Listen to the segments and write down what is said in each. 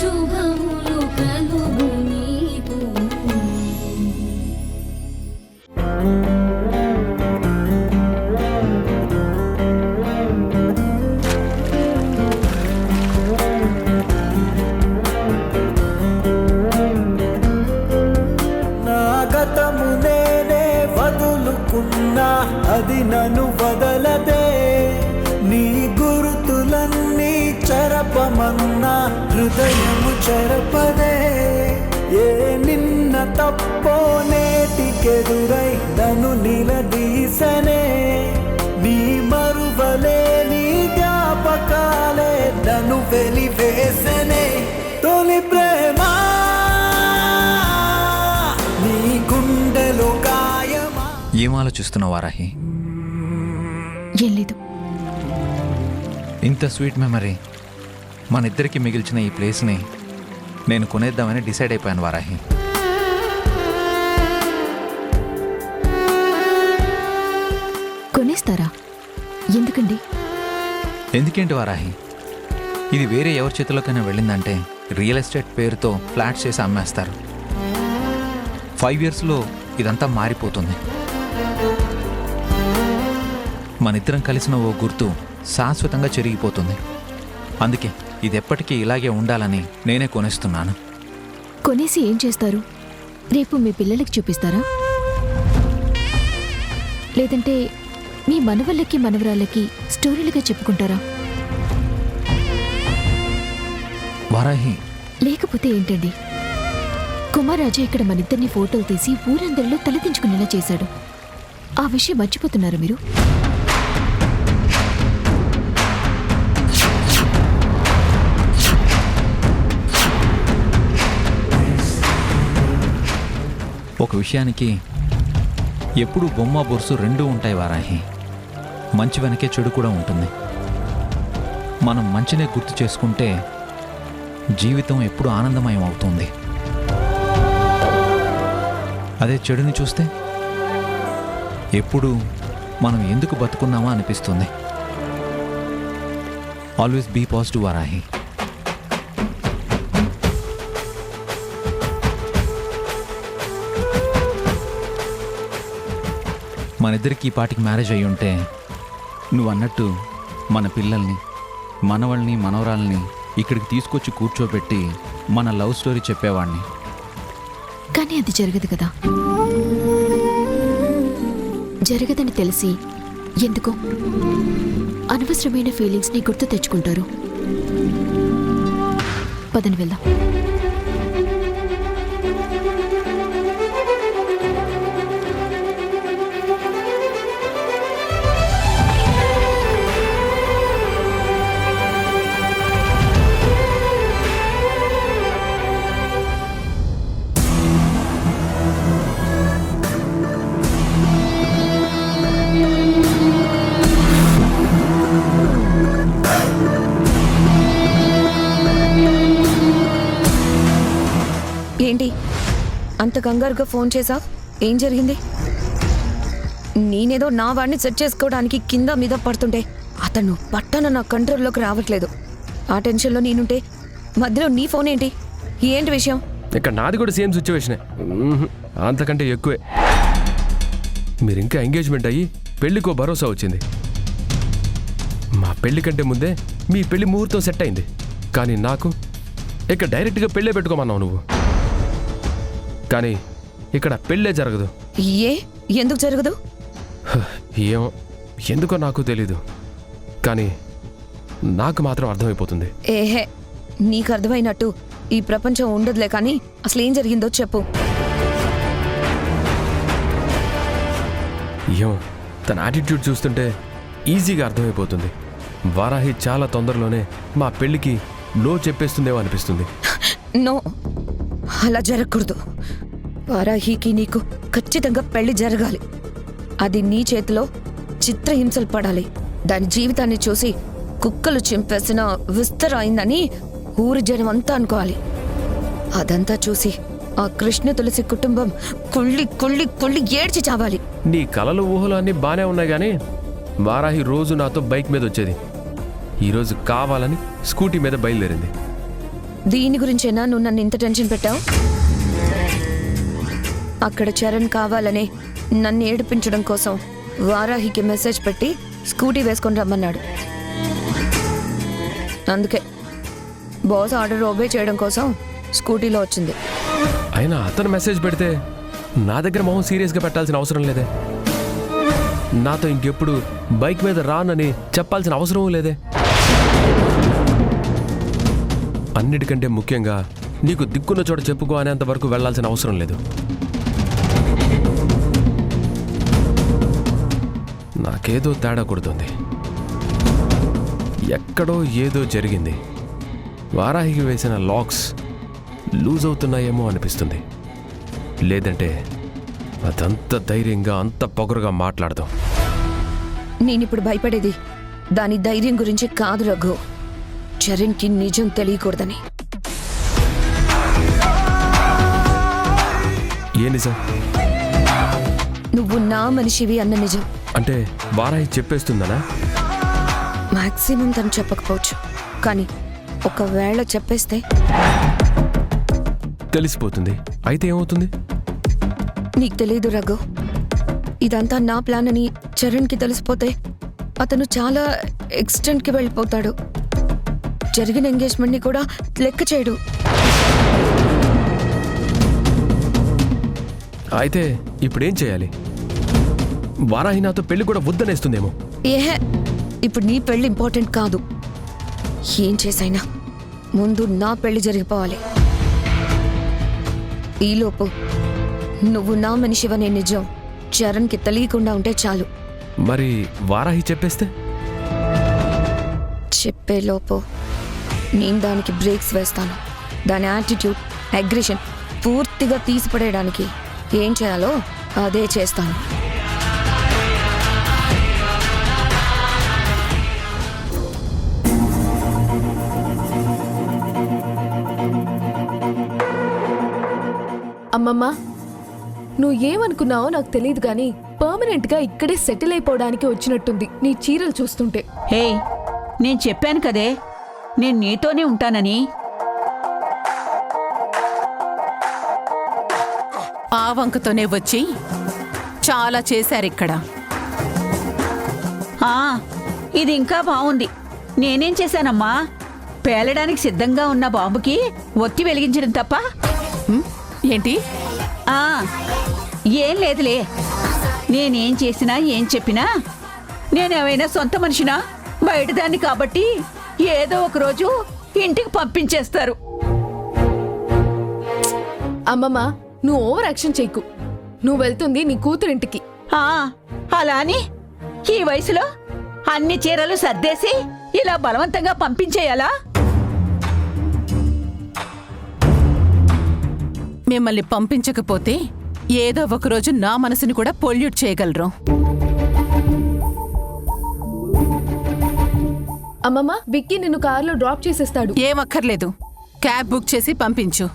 శుభములు కలుగు నీకు. నా గతము నేనే వదులుకున్నా అది నన్ను వదలదే, నీ గురుతులన్నీ చెరపమన్నా హృదయము చెరపదే. ఏ నిన్న తప్పో నేటికెదురై నన్ను నిలదీసనే, నీ మరువలే నీ జ్ఞాపకాలే నన్ను వెలివేసనే. తొలి ప్రేమ నీ గుండెలో గాయమా. ఏం ఆలోచిస్తున్నావు వారాహి? ఏం లేదు. ఇంత స్వీట్ మెమరీ మన ఇద్దరికి మిగిల్చిన ఈ ప్లేస్ని నేను కొనేద్దామని డిసైడ్ అయిపోయాను వారాహి. కొనేస్తారా? ఎందుకండి? ఎందుకేంటి వారాహి, ఇది వేరే ఎవరి చేతిలోకైనా వెళ్ళిందంటే రియల్ ఎస్టేట్ పేరుతో ఫ్లాట్స్ చేసి అమ్మేస్తారు. 5 yearsలో ఇదంతా మారిపోతుంది. మన ఇద్దరం కలిసిన ఓ గుర్తు శాశ్వతంగా చెరిగిపోతుంది. అందుకే ఇది ఎప్పటికీ ఇలాగే ఉండాలని నేనే కొనేస్తున్నాను. కొనేసి ఏం చేస్తారు? రేపు మీ పిల్లలకి చూపిస్తారా? లేదంటే మీ మనవళ్ళకి మనవరాళ్ళకి స్టోరీలుగా చెప్పుకుంటారా? వారాహి, లేకపోతే ఏంటండి? కుమారాజు ఇక్కడ మనిద్దరిని ఫోటోలు తీసి ఊరందరిలో తలదించుకునేలా చేశాడు. ఆ విషయం మర్చిపోతున్నారు మీరు? ఒక విషయానికి ఎప్పుడు బొమ్మ బొరుసు రెండూ ఉంటాయి వారాహి. మంచి వెనకే చెడు కూడా ఉంటుంది. మనం మంచినే గుర్తు చేసుకుంటే జీవితం ఎప్పుడు ఆనందమయం అవుతుంది. అదే చెడుని చూస్తే ఎప్పుడు మనం ఎందుకు బతుకున్నామా అనిపిస్తుంది. Always be positive Varahi. మన ఇద్దరికి ఈ పాటికి మ్యారేజ్ అయ్యి ఉంటే నువ్వు అన్నట్టు మన పిల్లల్ని, మనవల్ని, మనవరాల్ని ఇక్కడికి తీసుకొచ్చి కూర్చోబెట్టి మన లవ్ స్టోరీ చెప్పేవాడిని. కానీ అది జరగదు కదా. జరగదని తెలిసి ఎందుకో అనవసరమైన ఫీలింగ్స్ని గుర్తు తెచ్చుకుంటారు. పదని వెళ్దాం. ఏంటి అంత కంగారుగా ఫోన్ చేసావు? ఏం జరిగింది? నేనేదో నా వాడిని సెట్ చేసుకోవడానికి కింద మీద పడుతుంటే అతను పట్టణ నా కంట్రోల్లోకి రావట్లేదు. ఆ టెన్షన్లో నేనుంటే మధ్యలో నీ ఫోన్ ఏంటి? ఏంటి విషయం? ఇక్కడ నాది కూడా సేమ్ సిచ్యువేషనే, అంతకంటే ఎక్కువే. మీరు ఇంకా ఎంగేజ్మెంట్ అయ్యి పెళ్లికో భరోసా వచ్చింది. మా పెళ్లి కంటే ముందే మీ పెళ్లి ముహూర్తం సెట్ అయింది. కానీ నాకు ఇక్కడ డైరెక్ట్గా పెళ్ళే పెట్టుకోమన్నావు నువ్వు. కానీ ఇక్కడ పెళ్ళే జరగదు. ఎందుకు జరగదు? ఏమో, ఎందుకో నాకు తెలీదు. కానీ నాకు మాత్రం అర్థమైపోతుంది. ఏహే, నీకు అర్థమైనట్టు ఈ ప్రపంచం ఉండదులే. కానీ అసలు ఏం జరిగిందో చెప్పు. ఏమో, తన యాటిట్యూడ్ చూస్తుంటే ఈజీగా అర్థమైపోతుంది. వారాహి చాలా తొందరలోనే మా పెళ్ళికి నో చెప్పేస్తుందేమో అనిపిస్తుంది. నో, అలా జరగకూడదు. వారాహికి నీకు ఖచ్చితంగా పెళ్లి జరగాలి. అది నీ చేతిలో చిత్రహింసలు పడాలి. దాని జీవితాన్ని చూసి కుక్కలు చింపేసిన విస్తరైందని ఊరి జనం అంతా అనుకోవాలి. అదంతా చూసి ఆ కృష్ణ తులసి కుటుంబం కుళ్ళి కుళ్ళి కుళ్ళి ఏడ్చి చావాలి. నీ కలలు ఊహలు అన్నీ బాగానే ఉన్నాయి. కానీ వారాహి రోజు నాతో బైక్ మీద వచ్చేది. ఈరోజు కావాలని స్కూటీ మీద బయలుదేరింది. దీని గురించేనా నువ్వు నన్ను ఇంత టెన్షన్ పెట్టావు? అక్కడ చరణ్ కావాలనే నన్ను ఏడిపించడం కోసం వారాహికి మెసేజ్ పెట్టి స్కూటీ వేసుకొని రమ్మన్నాడు. అందుకే బాస్ ఆర్డర్ ఒబే చేయడం కోసం స్కూటీలో వచ్చింది. అయినా అతను మెసేజ్ పెడితే నా దగ్గర మొహం సీరియస్గా పెట్టాల్సిన అవసరం లేదే. నాతో ఇంకెప్పుడు బైక్ మీద రానని చెప్పాల్సిన అవసరం లేదే. అన్నిటికంటే ముఖ్యంగా నీకు దిక్కున్న చోట చెప్పుకో అనేంత వరకు వెళ్లాల్సిన అవసరం లేదు. నాకేదో తేడా కొడుతుంది. ఎక్కడో ఏదో జరిగింది. వారాహికి వేసిన లాక్స్ లూజ్ అవుతున్నాయేమో అనిపిస్తుంది. లేదంటే అదంత ధైర్యంగా అంత పొగరుగా మాట్లాడదాం. నేనిప్పుడు భయపడేది దాని ధైర్యం గురించి కాదు రఘు, చరణ్కి నిజం తెలియకూడదని. ఏ నిజం? నువ్వు నా మనిషివి అన్న నిజం. అంటే వారాహి చెప్పేస్తుందనా? మాక్సిమం తను చెప్పకపోవచ్చు, కానీ ఒకవేళ చెప్పేస్తే తెలిసిపోతుంది. అయితే ఏమవుతుంది? నీకు తెలీదు రఘు, ఇదంతా నా ప్లాన్ అని చరణ్కి తెలిసిపోతే అతను చాలా ఎక్స్టెంట్కి వెళ్ళిపోతాడు. జరిగిన ఎంగేజ్మెంట్ని కూడా లెక్క చేయడు. అయితే ఇప్పుడేం చేయాలి? వారాహి నాతో పెళ్లి కూడా వద్దనేస్తుందేమో. ఏహే, ఇప్పుడు నీ పెళ్లి ఇంపార్టెంట్ కాదు. ఏం చేసైనా ముందు నా పెళ్లి జరిగిపోవాలి. ఈలోపు నువ్వు నా మనిషివనే నిజం చరణ్కి తెలియకుండా ఉంటే చాలు. మరి వారాహి చెప్పేస్తే? చెప్పేలోపు నేను దానికి బ్రేక్స్ వేస్తాను. దాని యాటిట్యూడ్, అగ్రెషన్ పూర్తిగా తీసిపడేయడానికి ఏం చేయాలో అదే చేస్తాను. అమ్మమ్మ, నువ్వు ఏమనుకున్నావో నాకు తెలియదు కానీ పర్మనెంట్ గా ఇక్కడే సెటిల్ అయిపోవడానికి వచ్చినట్టుంది నీ చీరలు చూస్తుంటే. హే, నేను చెప్పాను కదే నేను నీతోనే ఉంటానని. ఆ వంకతోనే వచ్చి చాలా చేశారిక్కడ. ఆ, ఇది ఇంకా బాగుంది. నేనేం చేశానమ్మా? పేలడానికి సిద్ధంగా ఉన్న బాంబుకి ఒత్తి వెలిగించడం తప్ప. ఏంటి? ఆ, ఏం లేదులే. నేనేం చేసినా ఏం చెప్పినా నేనేమైనా సొంత మనిషినా? బయటదాన్ని కాబట్టి ఏదో ఒకరోజు ఇంటికి పంపించేస్తారు. అమ్మమ్మ, నువ్వు ఓవర్ యాక్షన్ చేయకు. నువ్వు వెళ్తుంది నీ కూతురింటికి. ఆ, అలా అని ఈ వయసులో అన్ని చీరలు సర్దేసి ఇలా బలవంతంగా పంపించేయాలా? మిమ్మల్ని పంపించకపోతే ఏదో ఒకరోజు నా మనసుని కూడా పొల్యూట్ చేయగలరు. అమ్మమ్మ, విక్కీ నిన్ను కారులో డ్రాప్ చేసేస్తాడు. ఏమక్కర్లేదు, క్యాబ్ బుక్ చేసి పంపించు.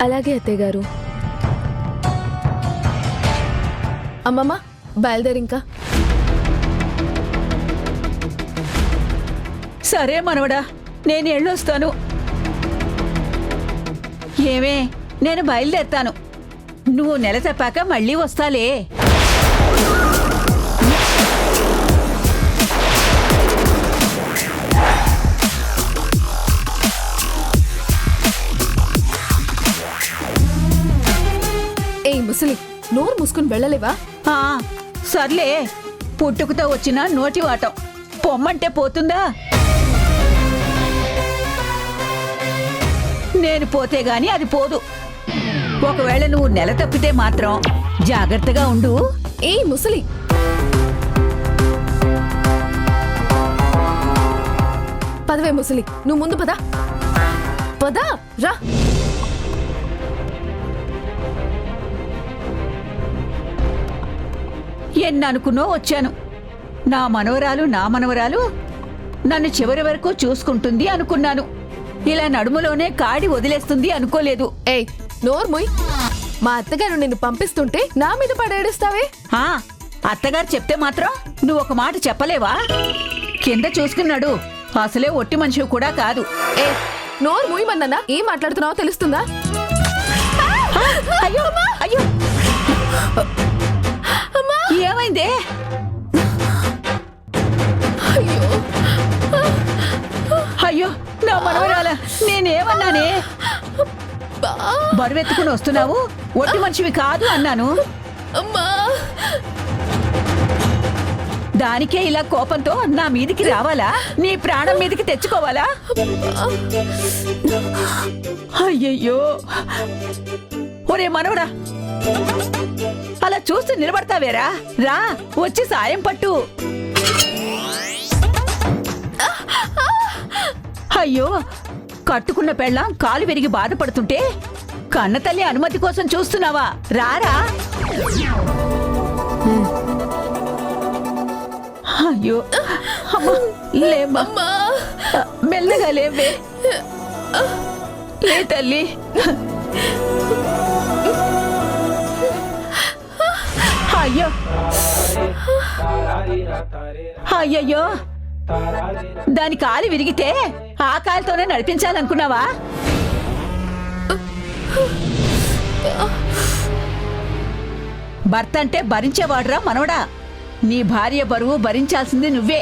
అలాగే అత్తయ్య గారు. అమ్మమ్మ, బయలుదేరింకా. సరే మనవడా, నేను వెళ్ళొస్తాను. ఏమే, నేను బయలుదేరుతాను. నువ్వు నెల తప్పాక మళ్ళీ వస్తాలే. ఏయ్ ముసలి, నోరు మూసుకుని వెళ్ళలేవా? ఆ, సర్లే, పుట్టుకతో వచ్చిన నోటి వాటం పొమ్మంటే పోతుందా? నేను పోతే గాని అది పోదు. ఒకవేళ నువ్వు నెల తప్పితే మాత్రం జాగ్రత్తగా ఉండు. ఏయ్ ముసలి, పదవే ముసలి, నువ్వు ముందు పదా. పదా రా. ఎన్ననుకున్నో వచ్చాను. నా మనవరాలు నన్ను చివరి వరకు చూసుకుంటుంది అనుకున్నాను. ఇలా నడుములోనే కాడి వదిలేస్తుంది అనుకోలేదు. ఏయ్ నోరు ముయ్. మా అత్తగారు నిన్ను పంపిస్తుంటే నా మీద పడేడుస్తావే? ఆ, అత్తగారు చెప్తే మాత్రం నువ్వు ఒక మాట చెప్పలేవా? కింద చూసుకున్నాడు, అసలే ఒట్టి మనిషి కూడా కాదు. ఏ నోరు మూయమన్నా ఏం మాట్లాడుతున్నావో తెలుస్తుందా? అయ్యో అయ్యో ఏమైందే? అయ్యో నా మనవరాల, నేనేమన్నానే? బరువెత్తుకుని వస్తున్నావు, ఒట్టి మనిషివి కాదు అన్నాను. అమ్మా దానికే ఇలా కోపంతో నా మీదికి రావాలా? నీ ప్రాణం మీదికి తెచ్చుకోవాలా? అయ్యయ్యో, ఒరే మనవడా, అలా చూస్తూ నిలబడతావేరా? రా, వచ్చి సాయం పట్టు. అయ్యో, కట్టుకున్న పెళ్ళాం కాలు విరిగి బాధపడుతుంటే కన్న తల్లి అనుమతి కోసం చూస్తున్నావా? రారా. అయ్యో అమ్మా, లేమ్మా, మెల్లగా లేవే. లే తల్లి. అయ్యో అయ్యయ్యో, దాని కాలు విరిగితే ఆ కాలుతోనే నడిపించాలనుకున్నావా? భర్త అంటే భరించేవాడురా మనవడా. నీ భార్య బరువు భరించాల్సింది నువ్వే.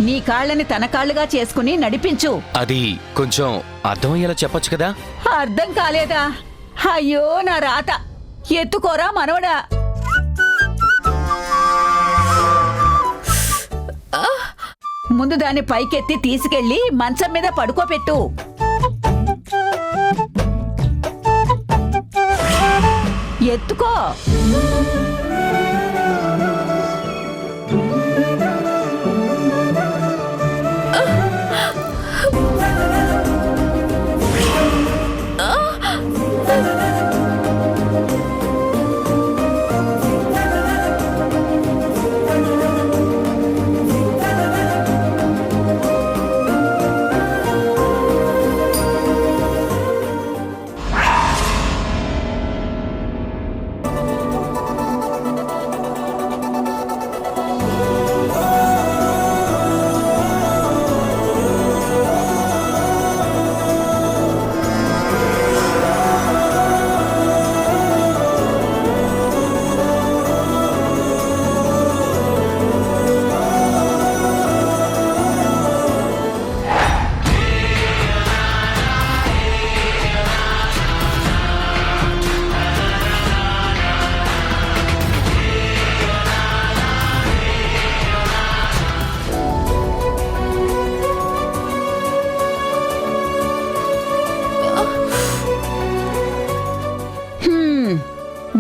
నీ కాళ్ళని తన కాళ్ళుగా చేసుకుని నడిపించు. అది కొంచెం అర్థమయ్యేలా చెప్పొచ్చు కదా. అర్థం కాలేదా? అయ్యో నా రాత. ఎత్తుకోరా మనవడా. ముందు దాన్ని పైకెత్తి తీసుకెళ్లి మంచం మీద పడుకోపెట్టు. ఎత్తుకో.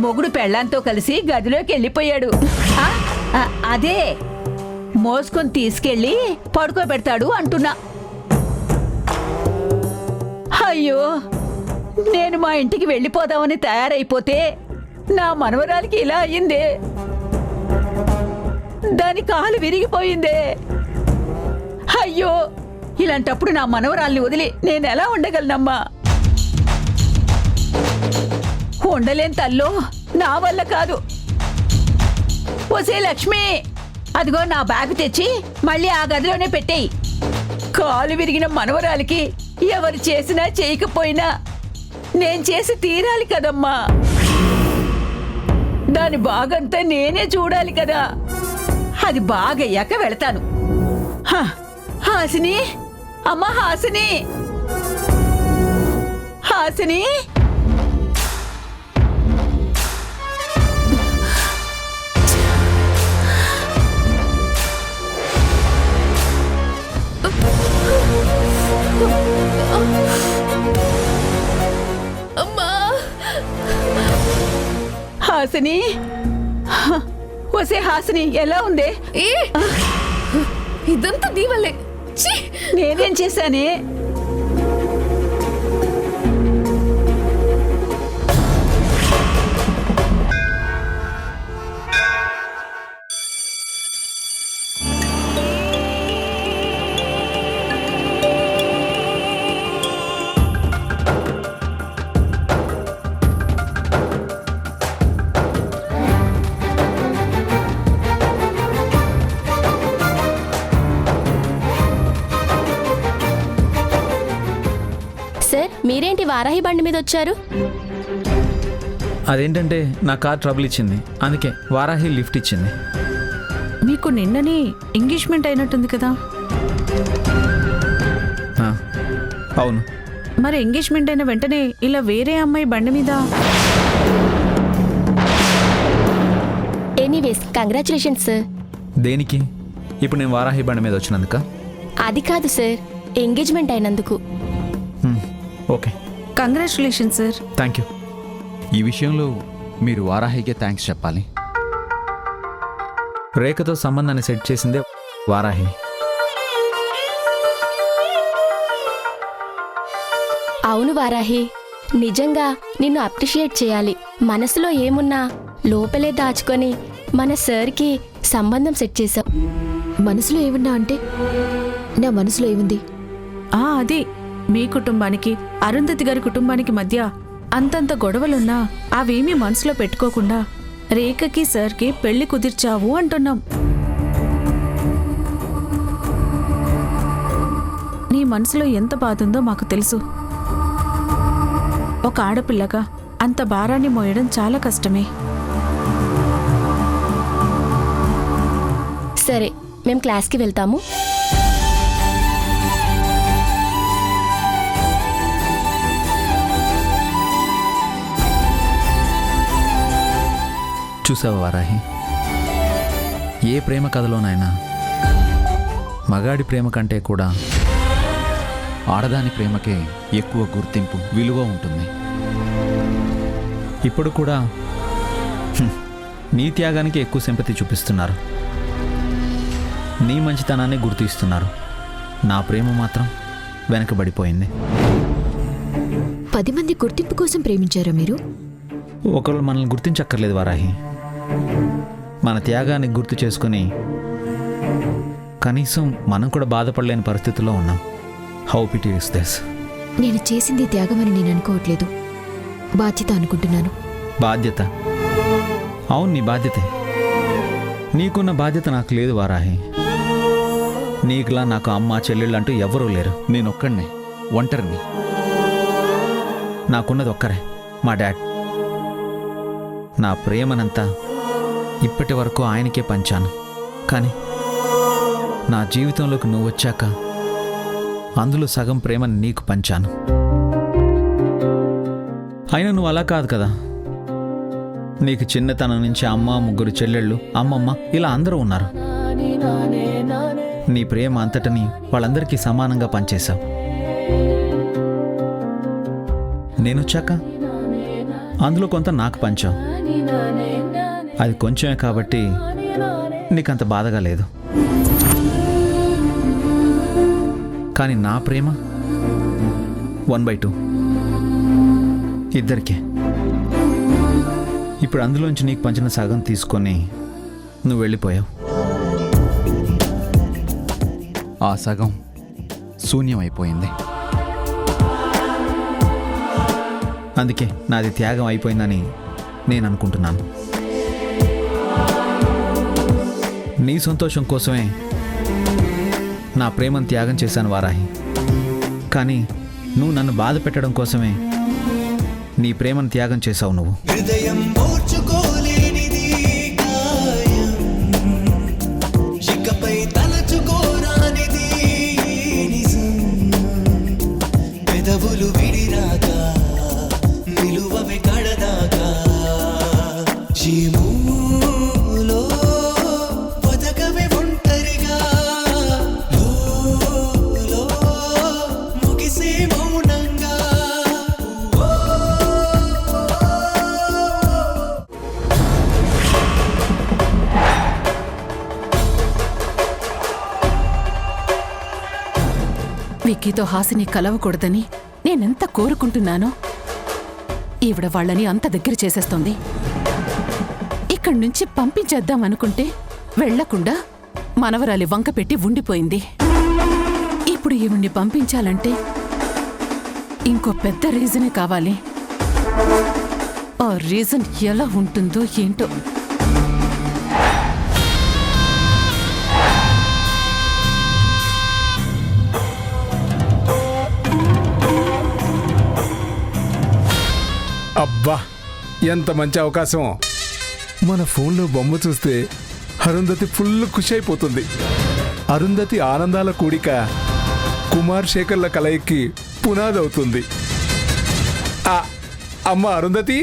మొగుడు పెళ్ళాంతో కలిసి గదిలోకి వెళ్ళిపోయాడు. అదే మోసుకొని తీసుకెళ్ళి పడుకోబెడతాడు అంటున్నా. అయ్యో, నేను మా ఇంటికి వెళ్ళిపోదామని తయారైపోతే నా మనవరాలికి ఇలా అయ్యిందే. దాని కాలు విరిగిపోయిందే. అయ్యో, ఇలాంటప్పుడు నా మనవరాల్ని వదిలి నేను ఎలా ఉండగలనమ్మా? ఉండలేని తల్లో, నా వల్ల కాదు. ఒసే లక్ష్మి, అదిగో నా బ్యాగ్ తెచ్చి మళ్ళీ ఆ గదిలోనే పెట్టేయి. కాలు విరిగిన మనవరాలికి ఎవరు చేసినా చేయకపోయినా నేను చేసి తీరాలి కదమ్మా. దాని బాగంతా నేనే చూడాలి కదా. అది బాగయ్యాక వెళతాను. హాసిని, అమ్మా హాసిని, హాసిని. అమ్మా, హాసిని, వసే హాసిని, ఎలా ఉందే? ఇదంతా నీ వల్లే. నేనేం చేశానే? మీరేంటి వారాహి బండి మీద వచ్చారు? అదేంటంటే నా కార్ ట్రబుల్ ఇచ్చింది, అందుకే వారాహి లిఫ్ట్ ఇచ్చింది. మీకు నిన్ననే ఎంగేజ్మెంట్ అయినట్టుంది కదా? ఆ, అవును. మరి ఎంగేజ్మెంట్ అయిన వెంటనే ఇలా వేరే అమ్మాయి బండి మీద? Anyways congratulations sir. దేనికి? ఇప్పుడు నేను వారాహి బండి మీద వచ్చినందుక? అది కాదు సార్, ఎంగేజ్మెంట్ అయినందుకు. Okay, congratulation sir. Thank you. ఈ విషయంలో మీరు వారాహికే థ్యాంక్స్ చెప్పాలి. రేఖతో సంబంధాన్ని సెట్ చేసిందే వారాహి. అవును వారాహి, నిజంగా నిన్ను అప్రిషియేట్ చేయాలి. మనసులో ఏమున్నా లోపలే దాచుకొని మన సార్కి సంబంధం సెట్ చేశావు. మనసులో ఏమున్నా అంటే నా మనసులో ఏముంది? అది మీ కుటుంబానికి అరుంధతి గారి కుటుంబానికి మధ్య అంతంత గొడవలున్నా అవేమీ మనసులో పెట్టుకోకుండా రేఖకి సార్కి పెళ్లి కుదిర్చావు అంటున్నాం. నీ మనసులో ఎంత బాధ ఉందో మాకు తెలుసు. ఒక ఆడపిల్లగా అంత భారాన్ని మోయడం చాలా కష్టమే. సరే, మేము క్లాస్కి వెళ్తాము. చూసావా వారాహి, ఏ ప్రేమ కథలోనైనా మగాడి ప్రేమ కంటే కూడా ఆడదాని ప్రేమకే ఎక్కువ గుర్తింపు, విలువ ఉంటుంది. ఇప్పుడు కూడా నీ త్యాగానికి ఎక్కువ సింపతి చూపిస్తున్నారు, నీ మంచితనాన్ని గుర్తిస్తున్నారు. నా ప్రేమ మాత్రం వెనకబడిపోయింది. 10 మంది గుర్తింపు కోసం ప్రేమించారా మీరు? ఒకళ్ళు మనల్ని గుర్తించక్కర్లేదు వారాహి, మన త్యాగాన్ని గుర్తు చేసుకుని కనీసం మనం కూడా బాధపడలేని పరిస్థితుల్లో ఉన్నాం. How pity is this. నేను చేసింది త్యాగమని నేను అనుకోవట్లేదు, బాధ్యత అనుకుంటున్నాను. బాధ్యత? అవును, నీ బాధ్యతే. నీకున్న బాధ్యత నాకు లేదు వారాహి. నీకులా నాకు అమ్మ చెల్లెళ్ళు అంటూ ఎవరూ లేరు. నేనొక్కడినే, ఒంటరిని. నాకున్నది ఒక్కరే, మా డాడ్. నా ప్రేమనంతా ఇప్పటి వరకు ఆయనకే పంచాను. కానీ నా జీవితంలోకి నువ్వు వచ్చాక అందులో సగం ప్రేమని నీకు పంచాను. అయినా నువ్వు అలా కాదు కదా. నీకు చిన్నతనం నుంచి అమ్మ, 3 చెల్లెళ్ళు, అమ్మమ్మ, ఇలా అందరూ ఉన్నారు. నీ ప్రేమ అంతటని వాళ్ళందరికీ సమానంగా పంచేశావు. నేనొచ్చాక అందులో కొంత నాకు పంచావు. అది కొంచెమే కాబట్టి నీకంత బాధగా లేదు. కానీ నా ప్రేమ 1/2 ఇద్దరికే. ఇప్పుడు అందులోంచి నీకు పంచిన సగం తీసుకొని నువ్వు వెళ్ళిపోయావు. ఆ సగం శూన్యమైపోయింది. అందుకే నాది త్యాగం అయిపోయిందని నేను అనుకుంటున్నాను. నీ సంతోషం కోసమే నా ప్రేమను త్యాగం చేశాను వారాహి. కానీ నువ్వు నన్ను బాధ పెట్టడం కోసమే నీ ప్రేమను త్యాగం చేశావు నువ్వు. హృదయం ఓర్చుకోలేనిది గాయం, ఇకపై తలచుకోరానిది నిజం. పెదవులు విడిరాగా నిలువవే కడదాకా జీములో బతకవే ఒంటరిగా లో ముగిసే మౌనంగా. విక్కీతో హాసిని కలవకూడదని నేనెంత కోరుకుంటున్నానో ఈవిడ వాళ్ళని అంత దగ్గర చేసేస్తోంది. ఇక్కడి నుంచి పంపించేద్దామనుకుంటే వెళ్లకుండా మనవరాలి వంక పెట్టి ఉండిపోయింది. ఇప్పుడు ఈవిడ్ని పంపించాలంటే ఇంకో పెద్ద రీజనే కావాలి. ఆ రీజన్ ఎలా ఉంటుందో ఏంటో. అబ్బా ఎంత మంచి అవకాశం. మన ఫోన్లో బొమ్మ చూస్తే అరుంధతి ఫుల్ ఖుషి అయిపోతుంది. అరుంధతి ఆనందాల కూడిక కుమార్ శేఖర్ల కలయికి పునాదవుతుంది. అమ్మ అరుంధతి,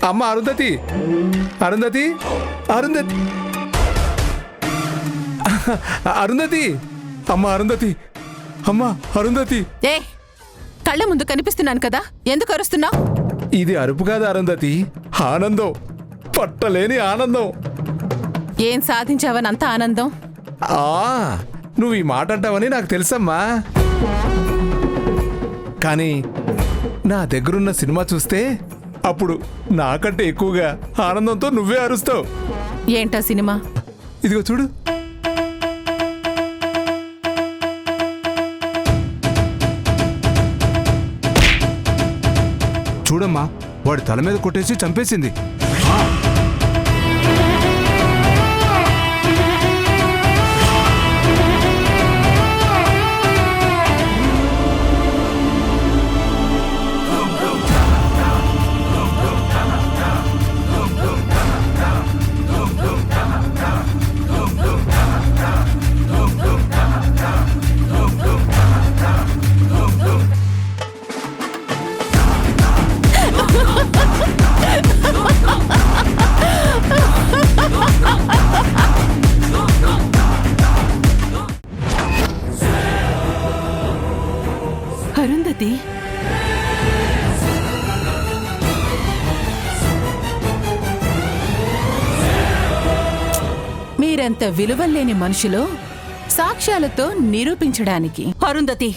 అమ్మ అరుంధతి, అరుంధతి, అరుంధతి, అరుంధతి, అమ్మ అరుంధతి, అమ్మ అరుంధతి. ఏ కళ్ళ ముందు కనిపిస్తున్నాను కదా, ఎందుకు అరుస్తున్నావు? ఇది అరుపు కాదు అరుంధతి, ఆనందం, పట్టలేని ఆనందం. ఏం సాధించావని అంత ఆనందం? నువ్వు ఈ మాట అంటావని నాకు తెలుసమ్మా. కానీ నా దగ్గరున్న సినిమా చూస్తే అప్పుడు నాకంటే ఎక్కువగా ఆనందంతో నువ్వే అరుస్తావు. ఏంటా సినిమా? ఇదిగో చూడు. చూడమ్మా, వాడి తల మీద కొట్టేసి చంపేసింది. అరుంధతి, మీరంత విలువలేని మనుషులు సాక్ష్యాలతో నిరూపించడానికి. అరుంధతి,